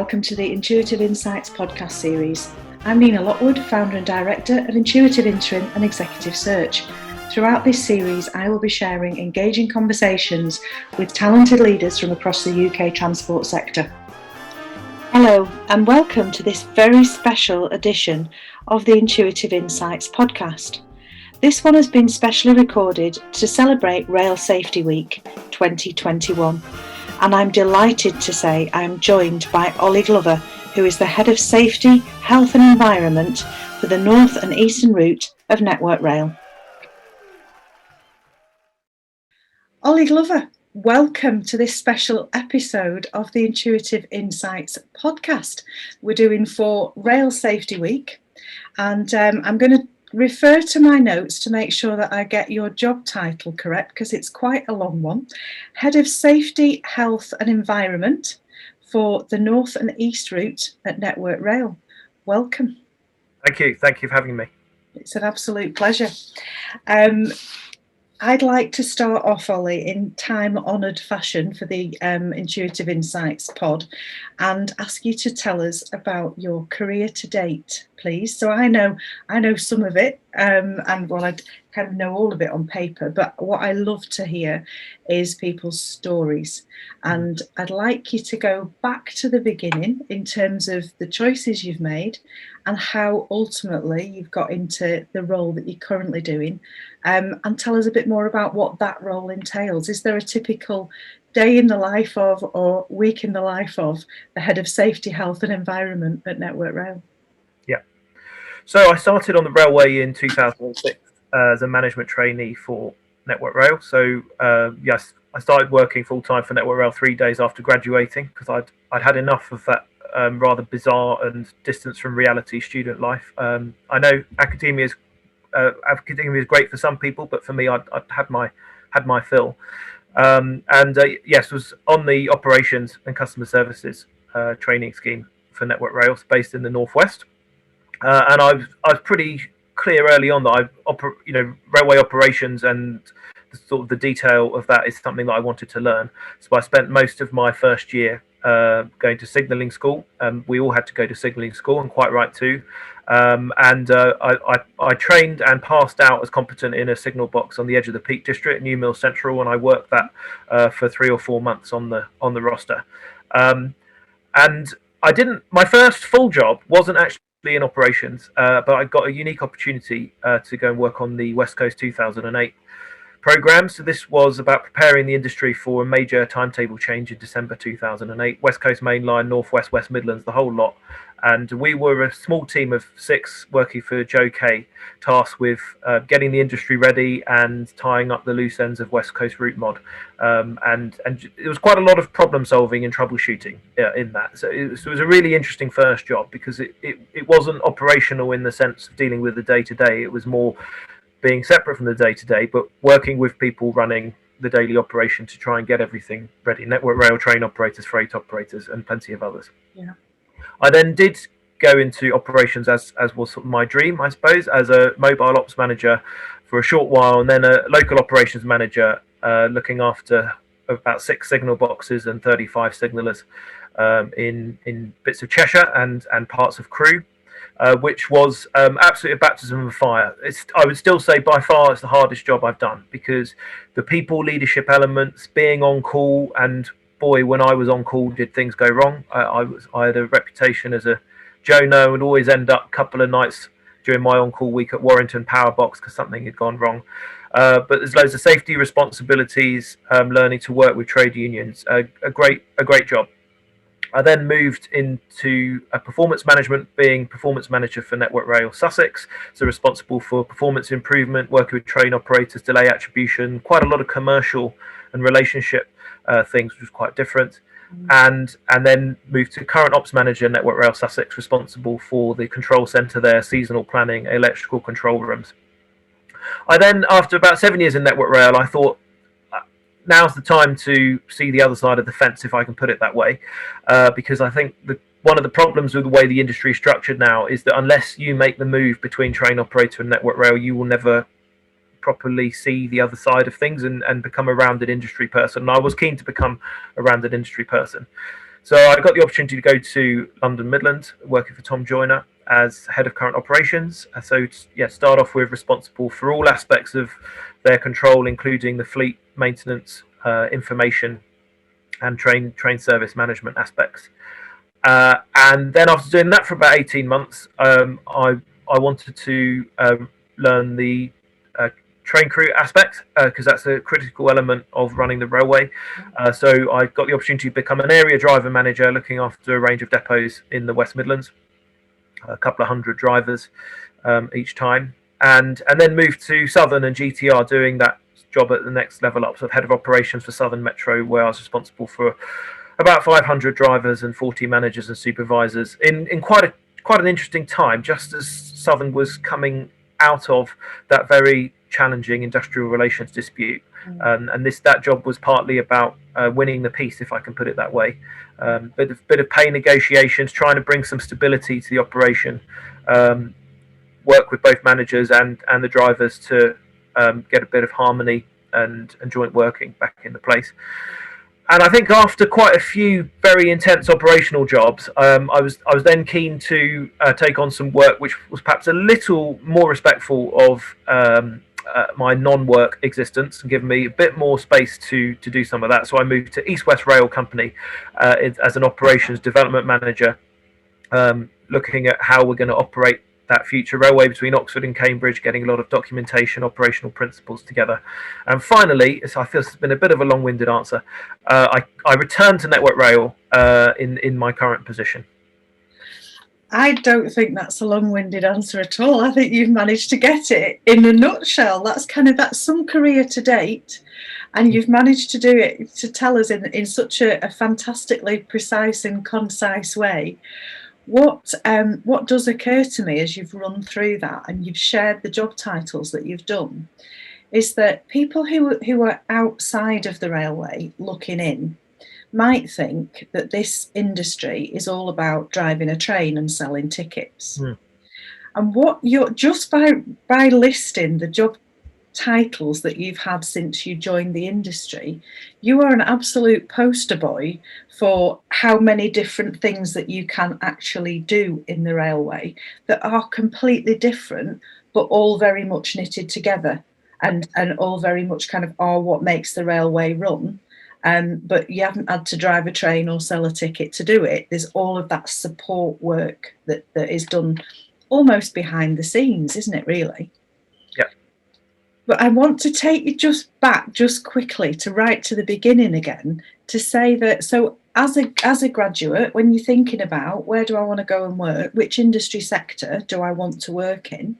welcome to the Intuitive Insights podcast series. I'm Nina Lockwood, founder and director of Intuitive Interim and Executive Search. Throughout this series, I will be sharing engaging conversations with talented leaders from across the UK transport sector. Hello, and welcome to this very special edition of the Intuitive Insights podcast. This one has been specially recorded to celebrate Rail Safety Week 2021. And I'm delighted to say I'm joined by Olly Glover, who is the Head of Safety, Health and Environment for the North and Eastern route of Network Rail. Olly Glover, welcome to this special episode of the Intuitive Insights podcast. We're doing for Rail Safety Week, and I'm going to refer to my notes to make sure that I get your job title correct, because it's quite a long one. Head of Safety, Health and Environment for the North and East route at Network Rail. Welcome. Thank you. Thank you for having me. It's an absolute pleasure. I'd like to start off, Olly, in time-honoured fashion for the Intuitive Insights pod and ask you to tell us about your career to date, please. So I know some of it, and well, I kind of know all of it on paper, but what I love to hear is people's stories. And I'd like you to go back to the beginning in terms of the choices you've made and how ultimately you've got into the role that you're currently doing, and tell us a bit more about what that role entails. Is there a typical day in the life of or week in the life of the Head of Safety, Health and Environment at Network Rail? Yeah. So I started on the railway in 2006 as a management trainee for Network Rail. So yes, I started working full-time for Network Rail 3 days after graduating because I'd had enough of that rather bizarre and distance from reality student life. I know academia is great for some people, but for me, I'd had my fill. Yes, was on the operations and customer services training scheme for Network Rail, based in the Northwest. And I was pretty clear early on that railway operations and the detail of that is something that I wanted to learn. So I spent most of my first year going to signalling school. We all had to go to signalling school, and quite right too. I trained and passed out as competent in a signal box on the edge of the Peak District, New Mill Central, and I worked that for 3 or 4 months on the roster. And my first full job wasn't actually in operations, but I got a unique opportunity to go and work on the West Coast 2008 program. So this was about preparing the industry for a major timetable change in December 2008. West Coast Main Line, Northwest, West Midlands, the whole lot. And we were a small team of 6 working for Joe Kay, tasked with getting the industry ready and tying up the loose ends of West Coast route mod. And it was quite a lot of problem solving and troubleshooting in that. So it was a really interesting first job because it wasn't operational in the sense of dealing with the day-to-day. It was more being separate from the day-to-day, but working with people running the daily operation to try and get everything ready. Network Rail, train operators, freight operators, and plenty of others. Yeah. I then did go into operations as was sort of my dream, I suppose, as a mobile ops manager for a short while, and then a local operations manager looking after about 6 signal boxes and 35 signallers in bits of Cheshire and parts of Crewe. Which was absolutely a baptism of fire. I would still say by far it's the hardest job I've done, because the people leadership elements, being on call, and boy, when I was on call, did things go wrong. I had a reputation as a Joe No, and always end up a couple of nights during my on-call week at Warrington Power Box because something had gone wrong. But there's loads of safety responsibilities, learning to work with trade unions. A great job. I then moved into performance management, being performance manager for Network Rail Sussex, so responsible for performance improvement, working with train operators, delay attribution, quite a lot of commercial and relationship things, which was quite different. And then moved to current ops manager, Network Rail Sussex, responsible for the control centre there, seasonal planning, electrical control rooms. I then, after about 7 years in Network Rail, I thought, now's the time to see the other side of the fence, if I can put it that way, because I think one of the problems with the way the industry is structured now is that unless you make the move between train operator and Network Rail, you will never properly see the other side of things and become a rounded industry person. And I was keen to become a rounded industry person. So I got the opportunity to go to London Midland, working for Tom Joyner as head of current operations. So yeah, start off with responsible for all aspects of their control, including the fleet maintenance, information, and train service management aspects. And then after doing that for about 18 months, I wanted to learn the train crew aspect because that's a critical element of running the railway. So I got the opportunity to become an area driver manager, looking after a range of depots in the West Midlands, a couple of hundred drivers each time, and then moved to Southern and GTR, doing that job at the next level up, so head of operations for Southern Metro, where I was responsible for about 500 drivers and 40 managers and supervisors in quite an interesting time, just as Southern was coming out of that very challenging industrial relations dispute. And that job was partly about winning the peace, if I can put it that way. Bit of pay negotiations, trying to bring some stability to the operation, work with both managers and the drivers to get a bit of harmony and joint working back into place. And I think after quite a few very intense operational jobs, I was then keen to take on some work which was perhaps a little more respectful of my non-work existence and given me a bit more space to do some of that. So I moved to East West Rail Company as an operations development manager, looking at how we're going to operate that future railway between Oxford and Cambridge, getting a lot of documentation, operational principles together. And finally, I feel it's been a bit of a long-winded answer, I returned to Network Rail in my current position. I don't think that's a long-winded answer at all. I think you've managed to get it in a nutshell. That's some career to date, and you've managed to do it, to tell us in such a fantastically precise and concise way. What does occur to me as you've run through that and you've shared the job titles that you've done is that people who are outside of the railway looking in might think that this industry is all about driving a train and selling tickets. And what you're just by listing the job titles that you've had since you joined the industry, you are an absolute poster boy for how many different things that you can actually do in the railway that are completely different, but all very much knitted together and all very much kind of are what makes the railway run. But you haven't had to drive a train or sell a ticket to do it. There's all of that support work that is done almost behind the scenes, isn't it, really? But I want to take you back quickly to right to the beginning again to say that, so as a graduate, when you're thinking about where do I want to go and work, which industry sector do I want to work in,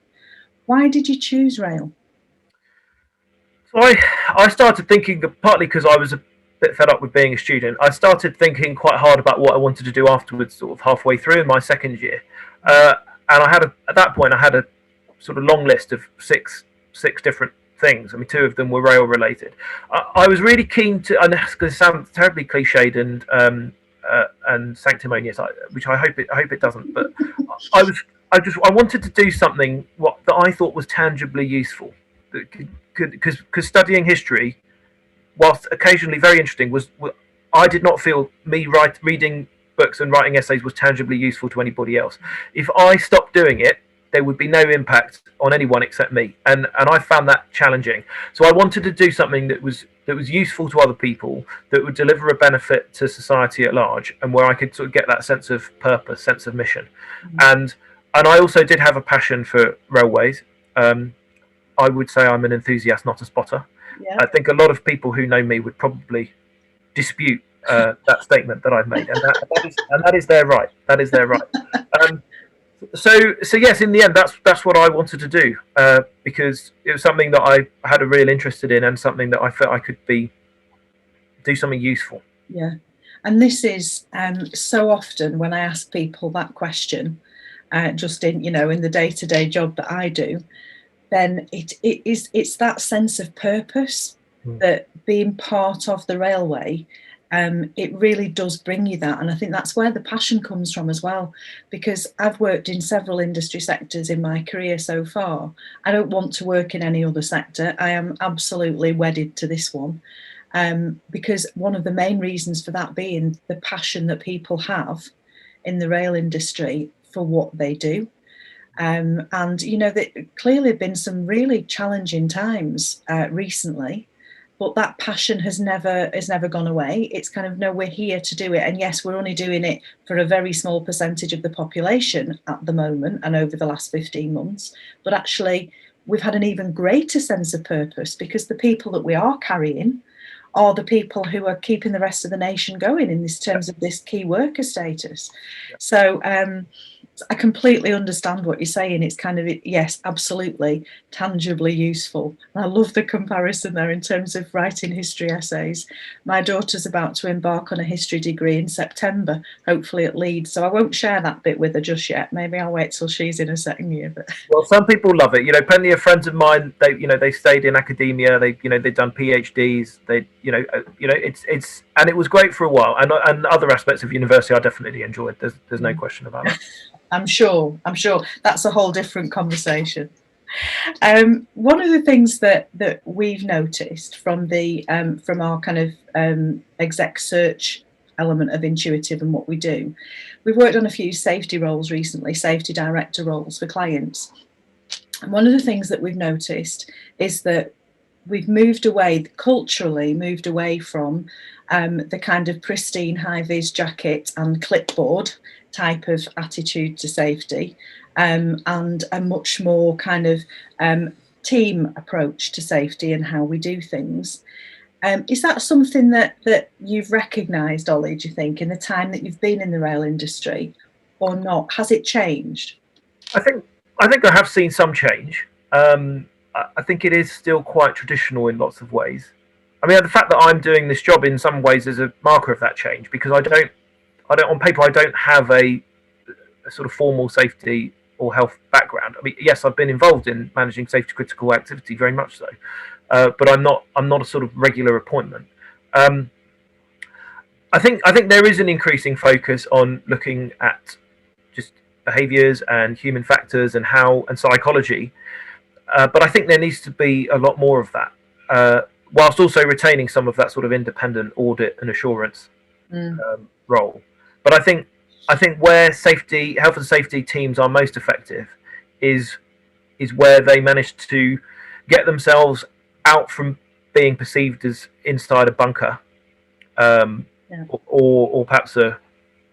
why did you choose rail? So I started thinking, partly because I was a bit fed up with being a student, I started thinking quite hard about what I wanted to do afterwards, sort of halfway through in my second year. And at that point, I had a sort of long list of six different things. I mean, two of them were rail related. I was really keen to, and it's going to sound terribly cliched and sanctimonious, which I hope it doesn't. But I wanted to do something that I thought was tangibly useful, because studying history, whilst occasionally very interesting, I did not feel reading books and writing essays was tangibly useful to anybody else. If I stopped doing it, there would be no impact on anyone except me, and I found that challenging. So I wanted to do something that was useful to other people, that would deliver a benefit to society at large, and where I could sort of get that sense of purpose, sense of mission. And I also did have a passion for railways. I would say I'm an enthusiast, not a spotter. Yeah. I think a lot of people who know me would probably dispute that statement that I've made, and that is their right. That is their right. So yes, in the end, that's what I wanted to do, because it was something that I had a real interest in, and something that I felt I could do something useful. Yeah, and this is so often when I ask people that question, just in the day-to-day job that I do, then it's that sense of purpose that being part of the railway. It really does bring you that, and I think that's where the passion comes from as well, because I've worked in several industry sectors in my career so far. I don't want to work in any other sector. I am absolutely wedded to this one, because one of the main reasons for that being the passion that people have in the rail industry for what they do. And you know, there clearly have been some really challenging times recently, but that passion has never gone away. It's kind of, no, we're here to do it, and yes, we're only doing it for a very small percentage of the population at the moment and over the last 15 months, but actually we've had an even greater sense of purpose, because the people that we are carrying are the people who are keeping the rest of the nation going in this terms of this key worker status. So I completely understand what you're saying. It's kind of, yes, absolutely tangibly useful. And I love the comparison there in terms of writing history essays. My daughter's about to embark on a history degree in September, hopefully at Leeds. So I won't share that bit with her just yet. Maybe I'll wait till she's in her second year. But well, some people love it. You know, plenty of friends of mine, they stayed in academia. They've done PhDs. It's and it was great for a while. And other aspects of university I definitely enjoyed. There's no question about it. I'm sure that's a whole different conversation. One of the things that we've noticed from our kind of exec search element of Intuitive and what we do, we've worked on a few safety roles recently, safety director roles for clients. And one of the things that we've noticed is that we've culturally moved away from the kind of pristine high-vis jacket and clipboard type of attitude to safety, and a much more kind of team approach to safety and how we do things. Is that something that you've recognised, Olly, do you think, in the time that you've been in the rail industry, or not? Has it changed? I think I have seen some change. I think it is still quite traditional in lots of ways. I mean, the fact that I'm doing this job in some ways is a marker of that change, because I don't on paper, I don't have a sort of formal safety or health background. I mean, yes, I've been involved in managing safety critical activity, very much so, but I'm not a sort of regular appointment. I think there is an increasing focus on looking at just behaviours and human factors and psychology, but I think there needs to be a lot more of that, whilst also retaining some of that sort of independent audit and assurance role. But I think where health and safety teams are most effective is where they manage to get themselves out from being perceived as inside a bunker, or perhaps a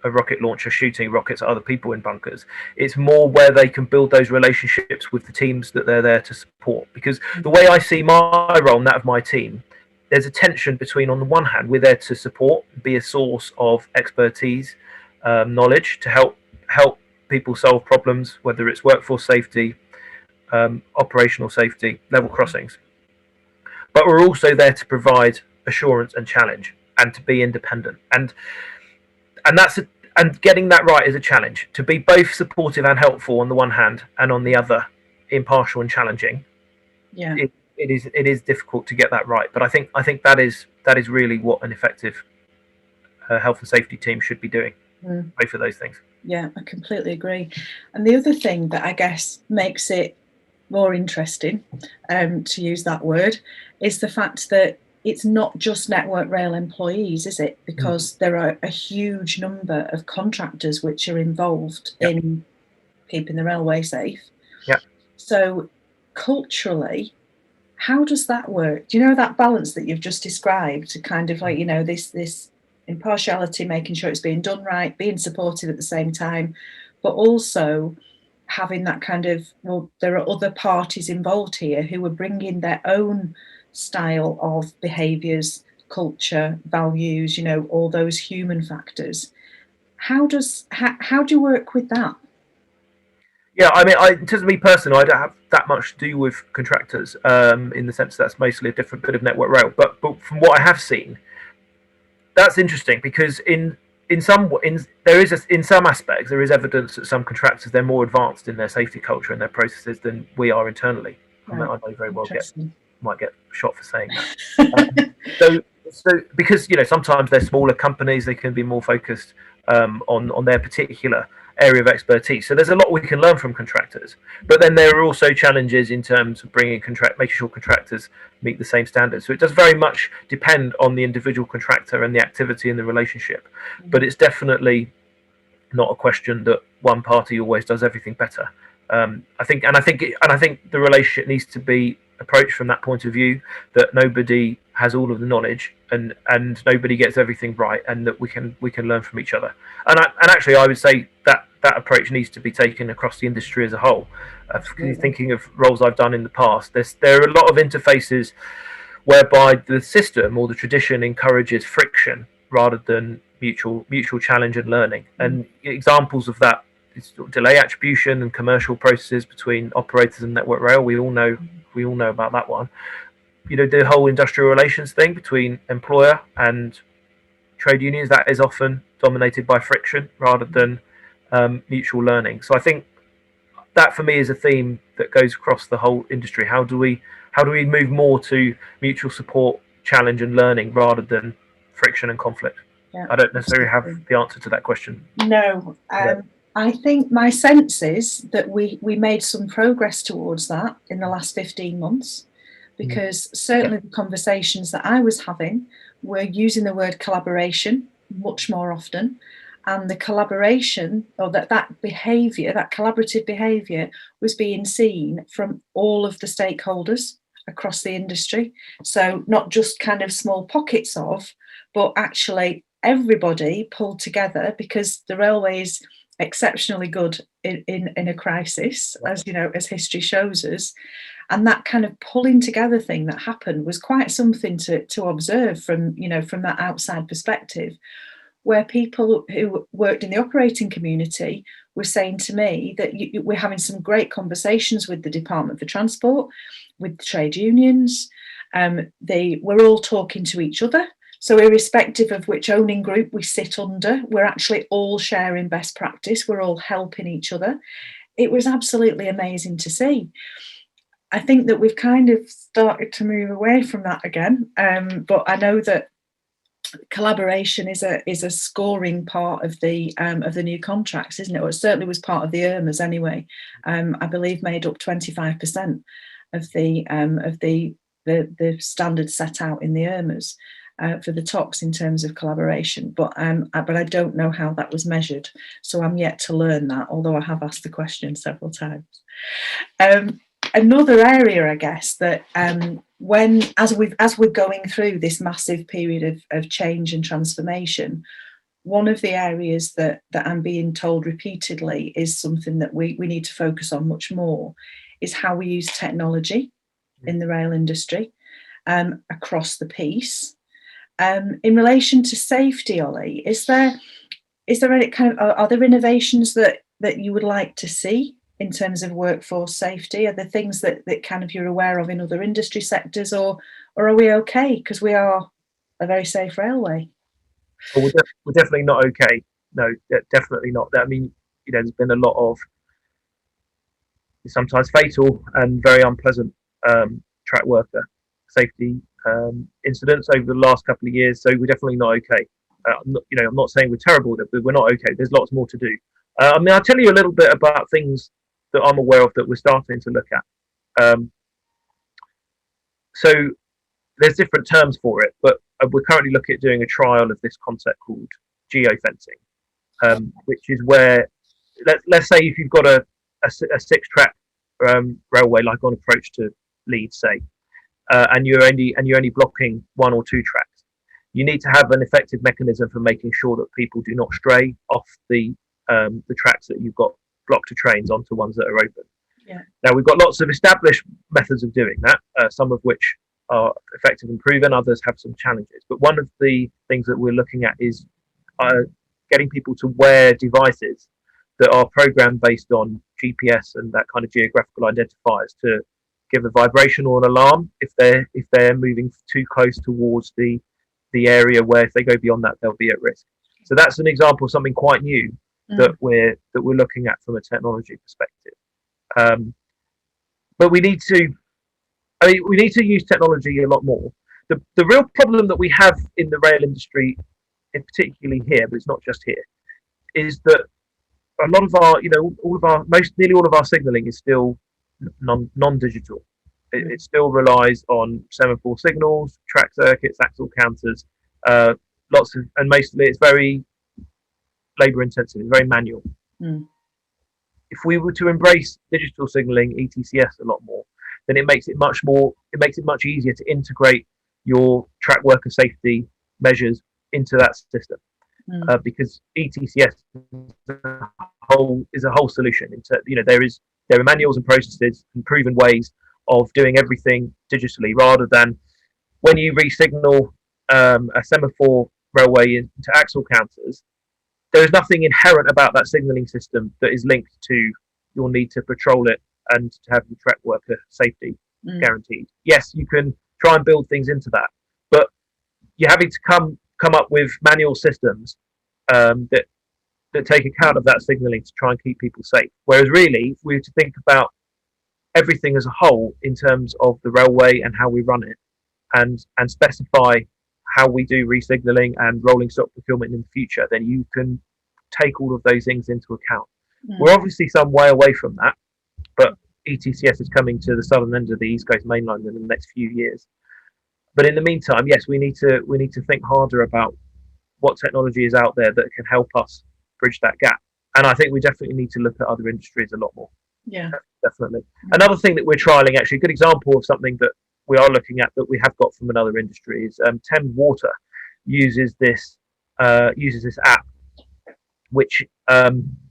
rocket launcher shooting rockets at other people in bunkers. It's more where they can build those relationships with the teams that they're there to support. Because the way I see my role and that of my team, there's a tension between, on the one hand, we're there to support, be a source of expertise, knowledge to help people solve problems, whether it's workforce safety, operational safety, level crossings. But we're also there to provide assurance and challenge, and to be independent. And getting that right is a challenge. To be both supportive and helpful on the one hand, and on the other, impartial and challenging. Yeah. It is difficult to get that right, but I think that is really what an effective health and safety team should be doing. Both of those things. Yeah, I completely agree. And the other thing that I guess makes it more interesting, to use that word, is the fact that it's not just Network Rail employees, is it? Because there are a huge number of contractors which are involved in keeping the railway safe. Yeah. So culturally, how does that work? Do you know that balance that you've just described, to kind of like, you know, this impartiality, making sure it's being done right, being supportive at the same time, but also having that kind of, well, there are other parties involved here who are bringing their own style of behaviours, culture, values, you know, all those human factors. How do you work with that? Yeah, I mean, in terms of me personally, I don't have that much to do with contractors, in the sense that's mostly a different bit of Network Rail. But from what I have seen, that's interesting, because in some aspects there is evidence that some contractors, they're more advanced in their safety culture and their processes than we are internally. Right. I may very well might get shot for saying that. So because, you know, sometimes they're smaller companies, they can be more focused on their particular area of expertise. So there's a lot we can learn from contractors, but then there are also challenges in terms of making sure contractors meet the same standards. So it does very much depend on the individual contractor and the activity and the relationship, but it's definitely not a question that one party always does everything better. I think the relationship needs to be approached from that point of view, that nobody has all of the knowledge and nobody gets everything right, and that we can learn from each other. And actually, I would say that approach needs to be taken across the industry as a whole. Thinking of roles I've done in the past, there are a lot of interfaces whereby the system or the tradition encourages friction rather than mutual challenge and learning. And examples of that is delay attribution and commercial processes between operators and Network Rail. We all know about that one. The whole industrial relations thing between employer and trade unions, that is often dominated by friction rather than mutual learning. So I think that for me is a theme that goes across the whole industry. How do we move more to mutual support, challenge and learning rather than friction and conflict? Yeah, I don't necessarily have the answer to that question. No. I think my sense is that we made some progress towards that in the last 15 months, because certainly the conversations that I was having were using the word collaboration much more often, and the collaboration, or that behaviour, that collaborative behaviour, was being seen from all of the stakeholders across the industry. So not just kind of small pockets of, but actually everybody pulled together, because the railway is exceptionally good in a crisis, as as history shows us. And that kind of pulling together thing that happened was quite something to observe from that outside perspective, where people who worked in the operating community were saying to me that we're having some great conversations with the Department for Transport, with the trade unions. We're all talking to each other. So irrespective of which owning group we sit under, we're actually all sharing best practice. We're all helping each other. It was absolutely amazing to see. I think that we've kind of started to move away from that again. But I know that collaboration is a scoring part of the new contracts, isn't it? Or it certainly was part of the IRMAs anyway. I believe made up 25% of the standards set out in the IRMAs. For the TOCs in terms of collaboration, but I don't know how that was measured, so I'm yet to learn that, although I have asked the question several times. Another area, I guess, that as we're going through this massive period of change and transformation, one of the areas that I'm being told repeatedly is something that we need to focus on much more, is how we use technology in the rail industry across the piece. In relation to safety, Olly, is there any are there innovations that you would like to see in terms of workforce safety? Are there things that kind of you're aware of in other industry sectors, or are we okay because we are a very safe railway? Well, we're definitely not okay. No, definitely not. I mean, there's been a lot of sometimes fatal and very unpleasant track worker safety incidents over the last couple of years, so we're definitely not okay. I'm not saying we're terrible, but we're not okay. There's lots more to do. I mean, I'll tell you a little bit about things that I'm aware of that we're starting to look at. So there's different terms for it, but we're currently looking at doing a trial of this concept called geofencing, which is where, let's say if you've got a 6-track railway, like on approach to Leeds, say, and you're only blocking 1 or 2 tracks, you need to have an effective mechanism for making sure that people do not stray off the tracks that you've got blocked to trains onto ones that are open. Yeah. Now we've got lots of established methods of doing that, some of which are effective and proven, others have some challenges. But one of the things that we're looking at is getting people to wear devices that are programmed based on GPS and that kind of geographical identifiers to give a vibration or an alarm if they're moving too close towards the area where if they go beyond that they'll be at risk. So that's an example of something quite new that we're looking at from a technology perspective. But we need to use technology a lot more. The real problem that we have in the rail industry, and particularly here, but it's not just here, is that a lot of our, nearly all of our signalling is still non-digital. It still relies on semaphore signals, track circuits, axle counters, uh, and mostly it's very labour intensive. It's very manual. Mm. If we were to embrace digital signalling, ETCS, a lot more, then it makes it much more. It makes it much easier to integrate your track worker safety measures into that system, because ETCS is a whole solution. There are manuals and processes and proven ways of doing everything digitally, rather than when you re-signal a semaphore railway into axle counters. There is nothing inherent about that signalling system that is linked to your need to patrol it and to have the track worker safety guaranteed. Yes, you can try and build things into that, but you're having to come up with manual systems that take account of that signalling to try and keep people safe. Whereas really, if we were to think about everything as a whole in terms of the railway and how we run it, and specify how we do re-signalling and rolling stock procurement in the future, then you can take all of those things into account. We're obviously some way away from that, but ETCS is coming to the southern end of the East Coast Main Line in the next few years. But in the meantime, yes, we need to think harder about what technology is out there that can help us bridge that gap. And I think we definitely need to look at other industries a lot more. Yeah, definitely. Another thing that we're trialing, actually, a good example of something that we are looking at that we have got from another industry is Thames Water uses this app, which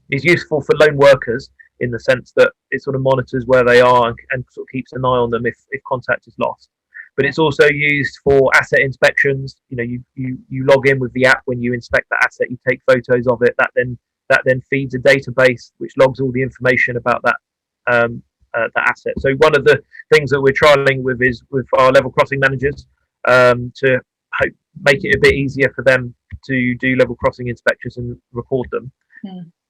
is useful for lone workers in the sense that it sort of monitors where they are and sort of keeps an eye on them if contact is lost. But it's also used for asset inspections. You log in with the app when you inspect the asset, you take photos of it. That then feeds a database which logs all the information about that asset. So one of the things that we're trialing with is with our level crossing managers, to make it a bit easier for them to do level crossing inspections and record them.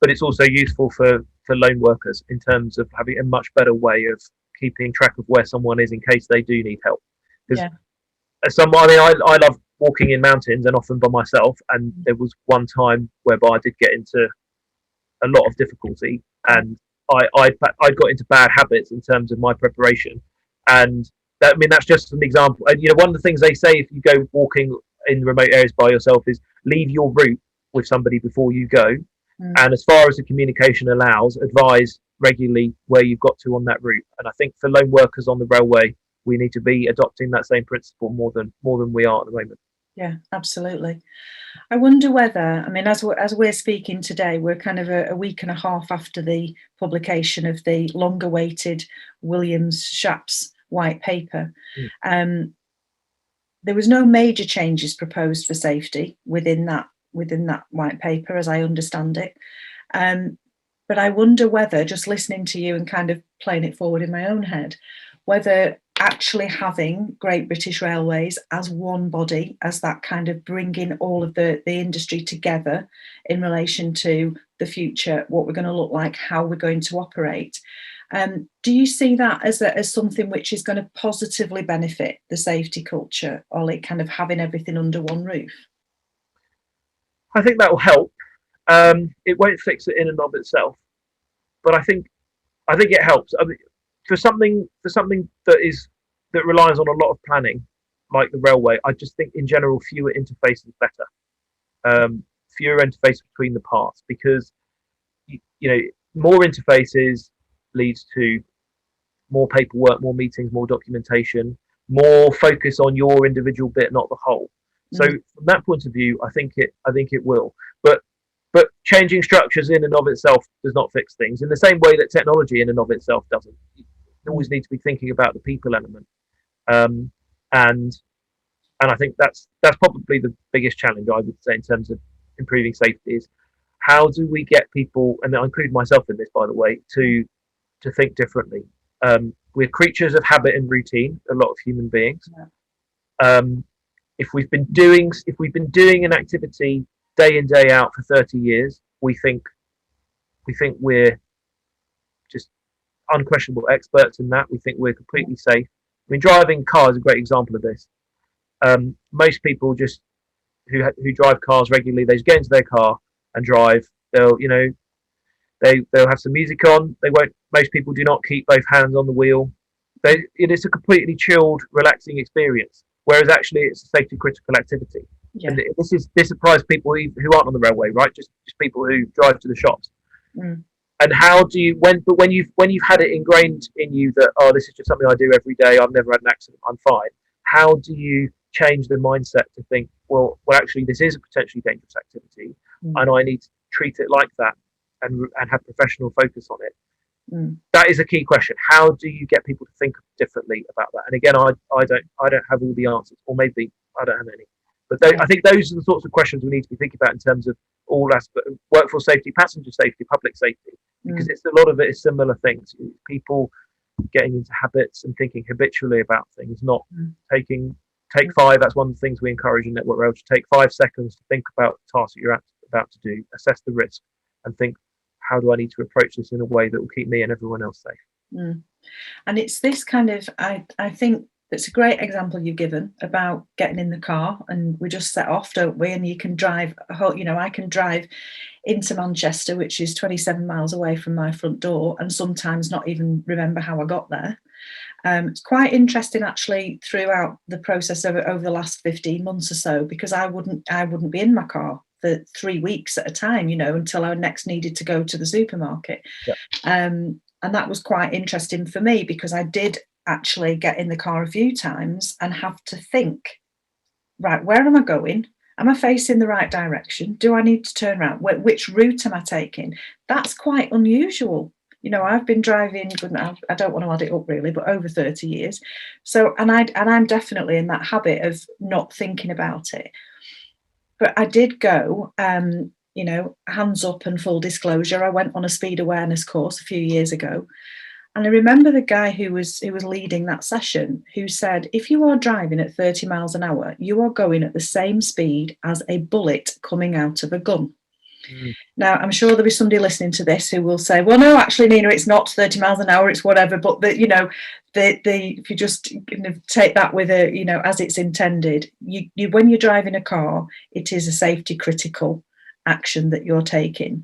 But it's also useful for lone workers in terms of having a much better way of keeping track of where someone is in case they do need help. Because I love walking in mountains and often by myself, and there was one time whereby I did get into a lot of difficulty, and I got into bad habits in terms of my preparation, and that's just an example. And one of the things they say if you go walking in remote areas by yourself is leave your route with somebody before you go, and as far as the communication allows, advise regularly where you've got to on that route. And I think for lone workers on the railway, we need to be adopting that same principle more than we are at the moment. Yeah, absolutely. I wonder whether, as we're speaking today, we're kind of a week and a half after the publication of the long-awaited Williams-Shapps white paper. There was no major changes proposed for safety within that white paper, as I understand it. But I wonder whether, just listening to you and kind of playing it forward in my own head, whether actually having Great British Railways as one body, as that kind of bringing all of the industry together in relation to the future, what we're going to look like, how we're going to operate. Do you see that as something which is going to positively benefit the safety culture, Olly, kind of having everything under one roof? I think that will help. It won't fix it in and of itself, but I think it helps. For something that relies on a lot of planning, like the railway, I just think in general fewer interfaces better. Fewer interfaces between the parts, because more interfaces leads to more paperwork, more meetings, more documentation, more focus on your individual bit, not the whole. So from that point of view, I think it will. But changing structures in and of itself does not fix things. In the same way that technology in and of itself doesn't. You always need to be thinking about the people element. And I think that's probably the biggest challenge, I would say, in terms of improving safety, is how do we get people, and I include myself in this, by the way, to think differently. We're creatures of habit and routine, a lot of human beings. If we've been doing an activity day in, day out for 30 years, we think we're just unquestionable experts in that. We think we're completely safe. Driving cars is a great example of this. Most people just who drive cars regularly, they just get into their car and drive. They'll They'll have some music on. They won't. Most people do not keep both hands on the wheel. It is a completely chilled, relaxing experience. Whereas actually, it's a safety critical activity. Yeah. And this applies to people who aren't on the railway, right? Just people who drive to the shops. Mm. And how do you when you've had it ingrained in you that, oh, this is just something I do every day, I've never had an accident, I'm fine. How do you change the mindset to think, well actually this is a potentially dangerous activity, and I need to treat it like that and have professional focus on it? That is a key question. How do you get people to think differently about that? And again, I don't have all the answers, or maybe I don't have any. But I think those are the sorts of questions we need to be thinking about in terms of all aspects: workforce safety, passenger safety, public safety, because it's a lot of it is similar things. People getting into habits and thinking habitually about things, not take 5. That's one of the things we encourage in Network Rail, to take 5 seconds to think about the task that you're about to do, assess the risk, and think, how do I need to approach this in a way that will keep me and everyone else safe? And it's this kind of, I think that's a great example you've given about getting in the car, and we just set off, don't we? And you can drive, I can drive into Manchester, which is 27 miles away from my front door, and sometimes not even remember how I got there. It's quite interesting actually throughout the process over the last 15 months or so, because I wouldn't be in my car for 3 weeks at a time, until I next needed to go to the supermarket. And that was quite interesting for me, because I did actually get in the car a few times and have to think, right, where am I going? Am I facing the right direction? Do I need to turn around? Which route am I taking? That's quite unusual. I've been driving, I don't want to add it up really, but over 30 years. So, and I'm definitely in that habit of not thinking about it. But I did go, hands up and full disclosure, I went on a speed awareness course a few years ago. And I remember the guy who was leading that session, who said, if you are driving at 30 miles an hour, you are going at the same speed as a bullet coming out of a gun. Now, I'm sure there'll be somebody listening to this who will say, well, no, actually, Nina, it's not 30 miles an hour, it's whatever. But, if you just take that with as it's intended, you when you're driving a car, it is a safety critical action that you're taking.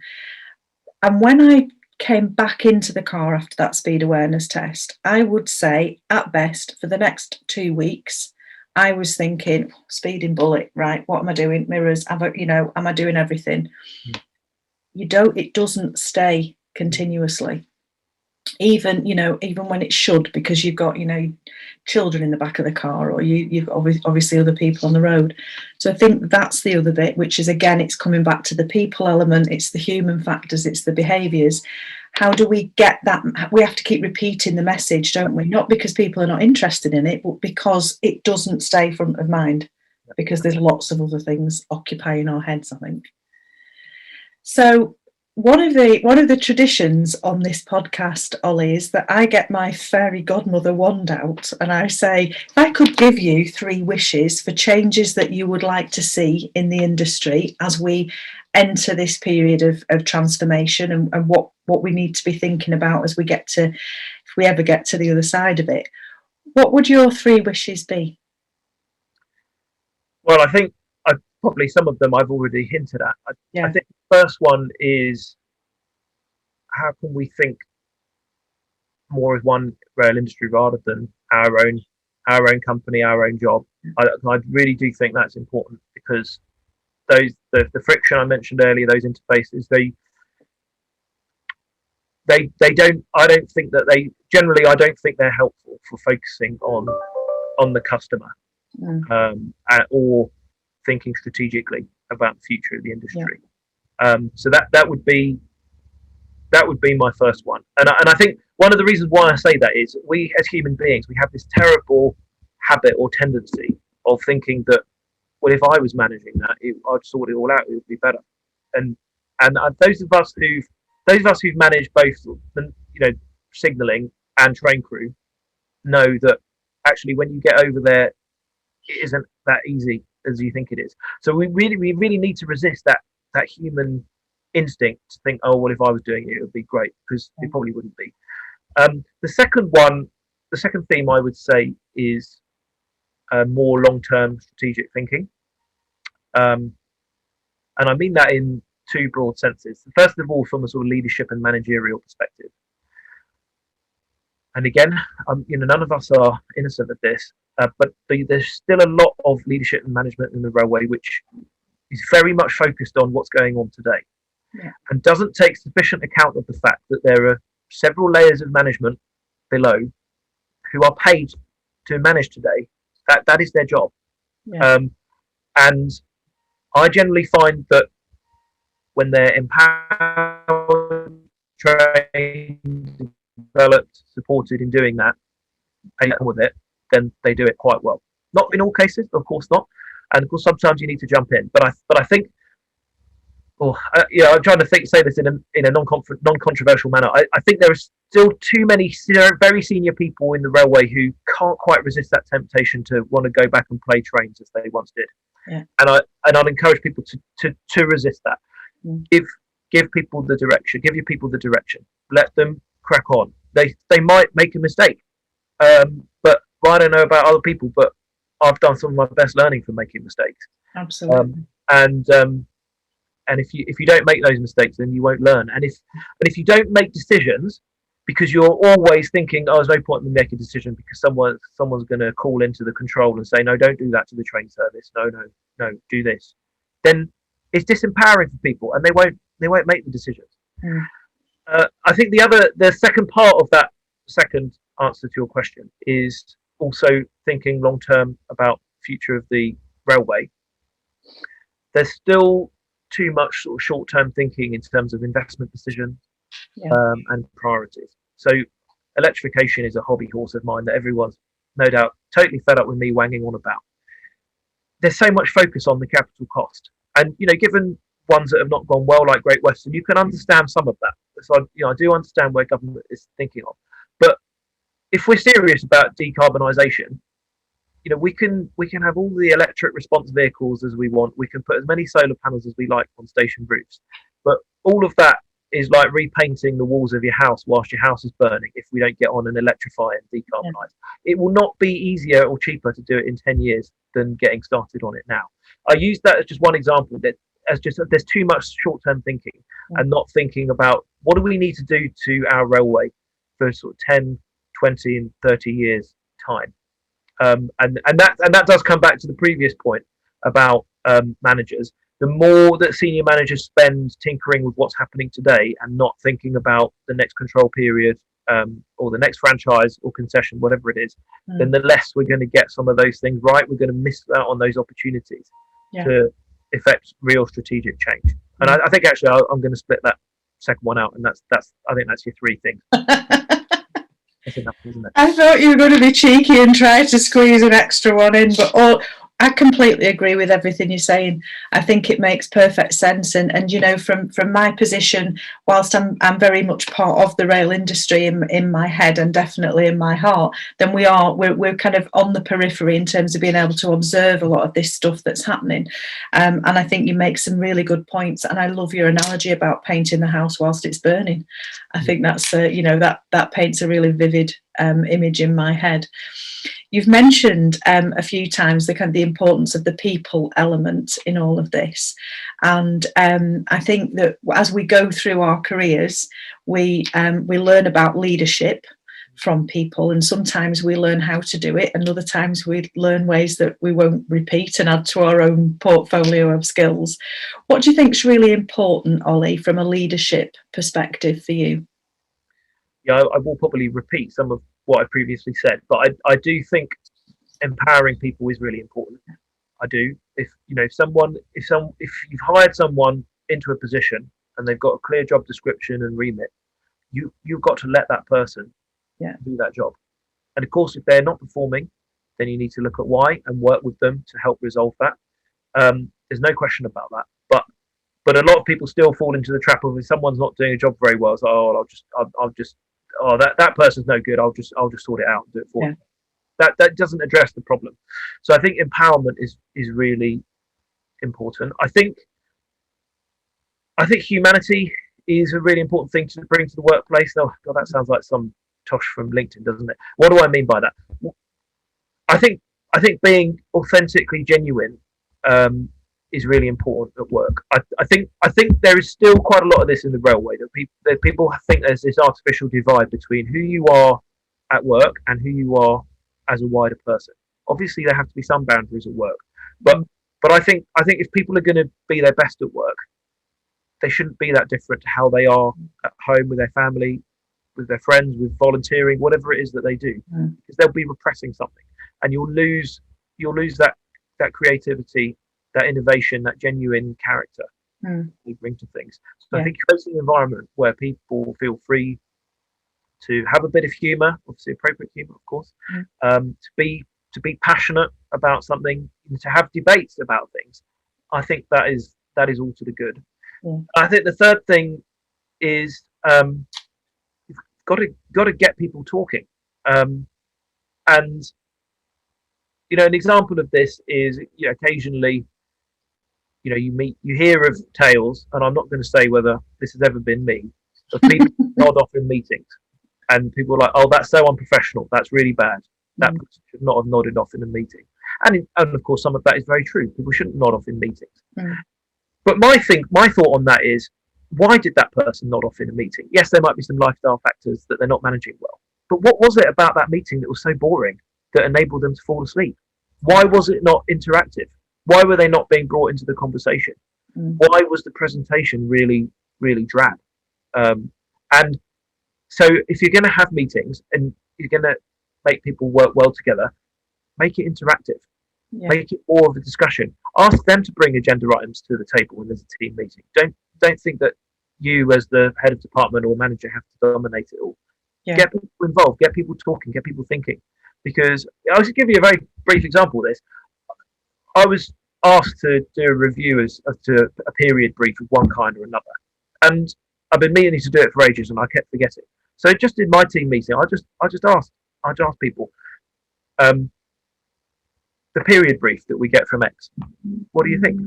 And when I came back into the car after that speed awareness test, I would say at best for the next 2 weeks, I was thinking, speeding bullet, right? What am I doing? Mirrors, am I doing everything? It doesn't stay continuously, even when it should, because you've got, children in the back of the car, or you've obviously other people on the road. So I think that's the other bit, which is, again, it's coming back to the people element, it's the human factors, it's the behaviours. How do we get that? We have to keep repeating the message, don't we? Not because people are not interested in it, but because it doesn't stay front of mind, because there's lots of other things occupying our heads, I think. So one of the traditions on this podcast, Olly, is that I get my fairy godmother wand out and I say, if I could give you 3 wishes for changes that you would like to see in the industry as we enter this period of transformation, and what we need to be thinking about as if we ever get to the other side of it, what would your 3 wishes be? Well, I think probably some of them I've already hinted at. I think the first one is, how can we think more as one rail industry rather than our own company, our own job? I really do think that's important, because the friction I mentioned earlier, those interfaces, I don't think they're helpful for focusing on the customer, or thinking strategically about the future of the industry. So that would be my first one. And I think one of the reasons why I say that is, we as human beings, we have this terrible habit or tendency of thinking that, well, if I was managing that, I'd sort it all out, it would be better. And those of us who've managed both signalling and train crew know that actually when you get over there, it isn't that easy as you think it is. So we really need to resist that human instinct to think, oh, well, if I was doing it, it would be great, because it probably wouldn't be. The second theme I would say is more long-term strategic thinking, and I mean that in two broad senses. First of all, from a sort of leadership and managerial perspective. And again, none of us are innocent of this, but there's still a lot of leadership and management in the railway which is very much focused on what's going on today, and doesn't take sufficient account of the fact that there are several layers of management below who are paid to manage today. That is their job. And I generally find that when they're empowered, trained, developed, supported in doing that, and with it, then they do it quite well. Not in all cases, of course not, and of course sometimes you need to jump in. But I think, I'm trying to say this in a non-controversial manner. I think there are still too many very senior people in the railway who can't quite resist that temptation to want to go back and play trains as they once did. And I'd encourage people to resist that. Give people the direction. Give your people the direction. Let them crack on. They might make a mistake, but I don't know about other people, but I've done some of my best learning from making mistakes. Absolutely. And if you don't make those mistakes, then you won't learn. And if you don't make decisions, because you're always thinking, there's no point in making a decision because someone's going to call into the control and say, no, don't do that to the train service. No, do this. Then it's disempowering for people, and they won't make the decisions. I think the second part of that second answer to your question is also thinking long term about the future of the railway. There's still too much sort of short term thinking in terms of investment decisions and priorities. So electrification is a hobby horse of mine that everyone's no doubt totally fed up with me wanging on about. There's so much focus on the capital cost, and given ones that have not gone well, like Great Western, you can understand some of that. So I do understand where government is thinking of, but if we're serious about decarbonisation, we can have all the electric response vehicles as we want. We can put as many solar panels as we like on station roofs, but all of that is like repainting the walls of your house whilst your house is burning. If we don't get on and electrify and decarbonise, it will not be easier or cheaper to do it in 10 years than getting started on it now. I use that as just one example. There's too much short-term thinking and not thinking about what do we need to do to our railway for sort of 10, 20 and 30 years time. And that does come back to the previous point about managers. The more that senior managers spend tinkering with what's happening today and not thinking about the next control period or the next franchise or concession, whatever it is, then the less we're going to get some of those things right. We're going to miss out on those opportunities to effect real strategic change. And I think actually I'm going to split that second one out, and I think that's your three things. That's enough, isn't it? I thought you were going to be cheeky and try to squeeze an extra one in, but I completely agree with everything you're saying. I think it makes perfect sense, and from my position, whilst I'm very much part of the rail industry in my head and definitely in my heart, then we're kind of on the periphery in terms of being able to observe a lot of this stuff that's happening. And I think you make some really good points, and I love your analogy about painting the house whilst it's burning. I think that's that paints a really vivid image in my head. You've mentioned a few times the importance of the people element in all of this, and I think that as we go through our careers, we learn about leadership from people, and sometimes we learn how to do it, and other times we learn ways that we won't repeat and add to our own portfolio of skills. What do you think is really important, Olly, from a leadership perspective for you? Yeah, I will probably repeat some of what I previously said, but I do think empowering people is really important. I do. If you've hired someone into a position and they've got a clear job description and remit, you've got to let that person do that job. And of course, if they're not performing, then you need to look at why and work with them to help resolve that. There's no question about that. But a lot of people still fall into the trap of if someone's not doing a job very well, it's like, that person's no good. I'll just sort it out and do it for them. That doesn't address the problem. So I think empowerment is really important. I think humanity is a really important thing to bring to the workplace. Oh God, that sounds like some tosh from LinkedIn, doesn't it? What do I mean by that? I think being authentically genuine is really important at work. I think there is still quite a lot of this in the railway, that people think there's this artificial divide between who you are at work and who you are as a wider person. Obviously, there have to be some boundaries at work, but I think if people are going to be their best at work, they shouldn't be that different to how they are at home with their family, with their friends, with volunteering, whatever it is that they do, because they'll be repressing something, and you'll lose that creativity, that innovation, that genuine character we bring to things. So I think creating an environment where people feel free to have a bit of humour, obviously appropriate humour, of course, to be passionate about something, to have debates about things. I think that is all to the good. I think the third thing is you've got to get people talking, and an example of this is, occasionally, you hear of tales, and I'm not going to say whether this has ever been me, of people nod off in meetings, and people are like, "Oh, that's so unprofessional. That's really bad. That person should not have nodded off in a meeting." And of course, some of that is very true. People shouldn't nod off in meetings. But my thought on that is, why did that person nod off in a meeting? Yes, there might be some lifestyle factors that they're not managing well, but what was it about that meeting that was so boring that enabled them to fall asleep? Why was it not interactive? Why were they not being brought into the conversation? Why was the presentation really, really drab? And so if you're going to have meetings and you're going to make people work well together, make it interactive. Make it more of a discussion. Ask them to bring agenda items to the table when there's a team meeting. Don't think that you, as the head of department or manager, have to dominate it all. Get people involved, get people talking, get people thinking. Because I'll just give you a very brief example of this. I was asked to do a review as to a period brief of one kind or another, and I've been meaning to do it for ages, and I kept forgetting. So just in my team meeting, I just asked people, the period brief that we get from X, what do you think?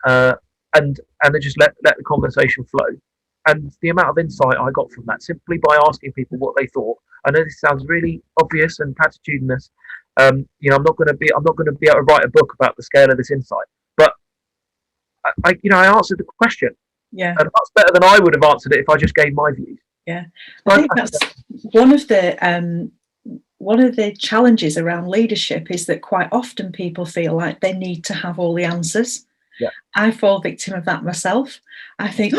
And they just let the conversation flow. And the amount of insight I got from that, simply by asking people what they thought. I know this sounds really obvious and platitudinous. I'm not going to be able to write a book about the scale of this insight, but I answered the question. And that's better than I would have answered it if I just gave my views. I think that's one of the challenges around leadership, is that quite often people feel like they need to have all the answers. I fall victim of that myself. I think,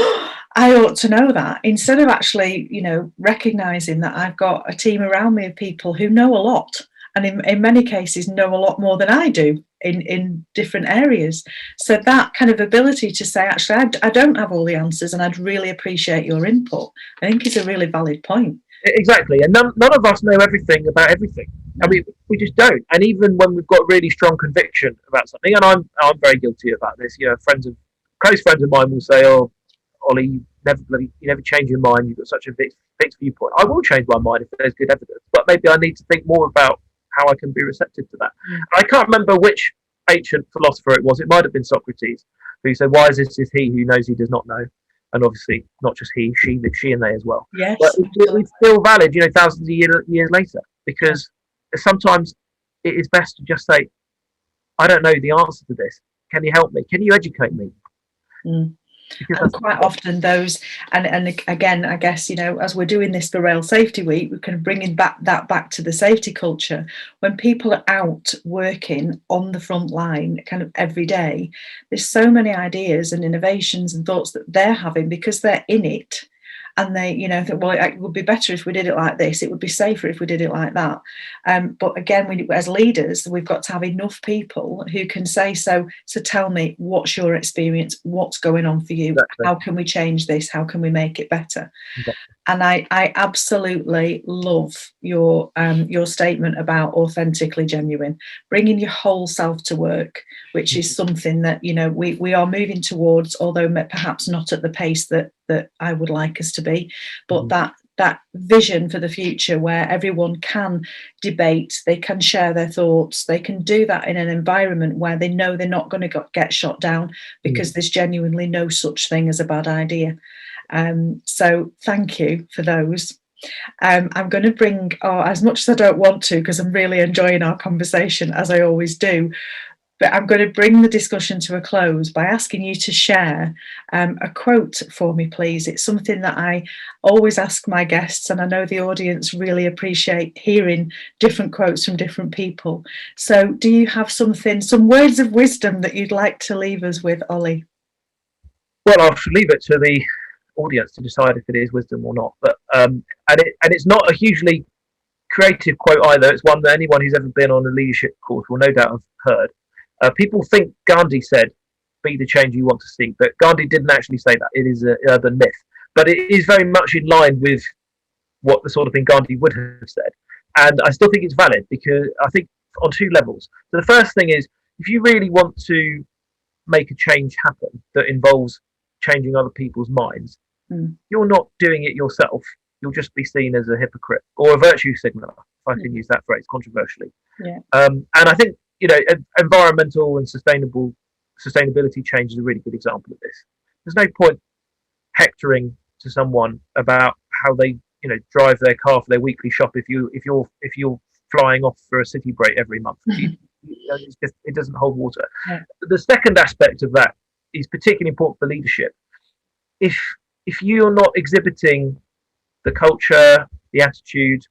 I ought to know that, instead of actually, recognising that I've got a team around me of people who know a lot, and in many cases know a lot more than I do in different areas. So that kind of ability to say, actually, I don't have all the answers and I'd really appreciate your input, I think is a really valid point. Exactly, and none of us know everything about everything. I mean, we just don't. And even when we've got really strong conviction about something, and I'm very guilty about this. Close friends of mine will say, "Oh, Ollie, you never change your mind. You've got such a fixed viewpoint." I will change my mind if there's good evidence, but maybe I need to think more about how I can be receptive to that. I can't remember which ancient philosopher it was. It might have been Socrates, who said, "Wise is he who knows he does not know." And obviously, not just he, she, and they as well. Yes, but it's still valid, thousands of years later, because sometimes it is best to just say, "I don't know the answer to this. Can you help me? Can you educate me?" And quite often those, and again, I guess, as we're doing this for Rail Safety Week, we're kind of bringing that back to the safety culture. When people are out working on the front line kind of every day, there's so many ideas and innovations and thoughts that they're having because they're in it. And they, think, well, it would be better if we did it like this. It would be safer if we did it like that. But again, as leaders, we've got to have enough people who can say, so tell me, what's your experience? What's going on for you? Exactly. How can we change this? How can we make it better? Exactly. And I absolutely love your statement about authentically genuine, bringing your whole self to work, which is something that, we are moving towards, although perhaps not at the pace that I would like us to be, but that vision for the future where everyone can debate, they can share their thoughts, they can do that in an environment where they know they're not going to get shot down because there's genuinely no such thing as a bad idea. So thank you for those. I'm going to bring, as much as I don't want to, because I'm really enjoying our conversation, as I always do, But I'm going to bring the discussion to a close by asking you to share a quote for me, please. It's something that I always ask my guests, and I know the audience really appreciate hearing different quotes from different people. So do you have something, some words of wisdom that you'd like to leave us with, Olly? Well, I should leave it to the audience to decide if it is wisdom or not. But and it's not a hugely creative quote either. It's one that anyone who's ever been on a leadership course will no doubt have heard. People think Gandhi said, "Be the change you want to see," but Gandhi didn't actually say that. It is an urban myth, but it is very much in line with what the sort of thing Gandhi would have said, and I still think it's valid because I think on two levels. So the first thing is, if you really want to make a change happen that involves changing other people's minds, you're not doing it yourself. You'll just be seen as a hypocrite or a virtue signaler, if I can use that phrase controversially. Yeah. And I think environmental and sustainability change is a really good example of this. There's no point hectoring to someone about how they drive their car for their weekly shop if you're flying off for a city break every month. It doesn't hold water. Yeah. The second aspect of that is particularly important for leadership. If you're not exhibiting the culture, the attitude,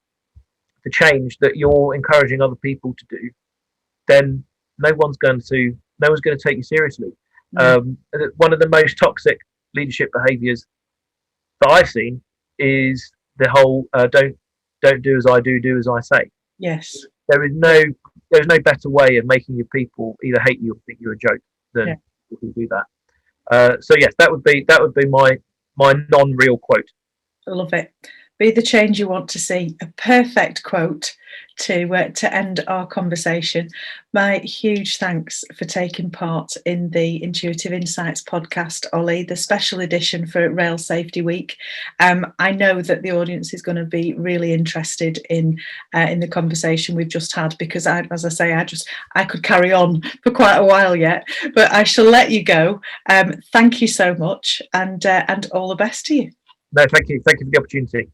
the change that you're encouraging other people to do, then no one's going to take you seriously. One of the most toxic leadership behaviours that I've seen is the whole don't do as I do as I say. Yes. There's no better way of making your people either hate you or think you're a joke than people who do that. So yes, that would be my non-real quote. I love it. Be the change you want to see. A perfect quote to end our conversation. My huge thanks for taking part in the Intuitive Insights podcast, Olly, the special edition for Rail Safety Week. I know that the audience is going to be really interested in the conversation we've just had, because as I say, I could carry on for quite a while yet, but I shall let you go. Thank you so much, and all the best to you. No, thank you for the opportunity.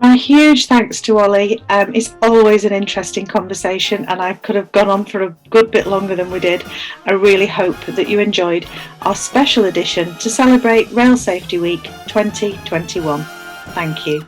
A huge thanks to Olly. It's always an interesting conversation, and I could have gone on for a good bit longer than we did. I really hope that you enjoyed our special edition to celebrate Rail Safety Week 2021. Thank you.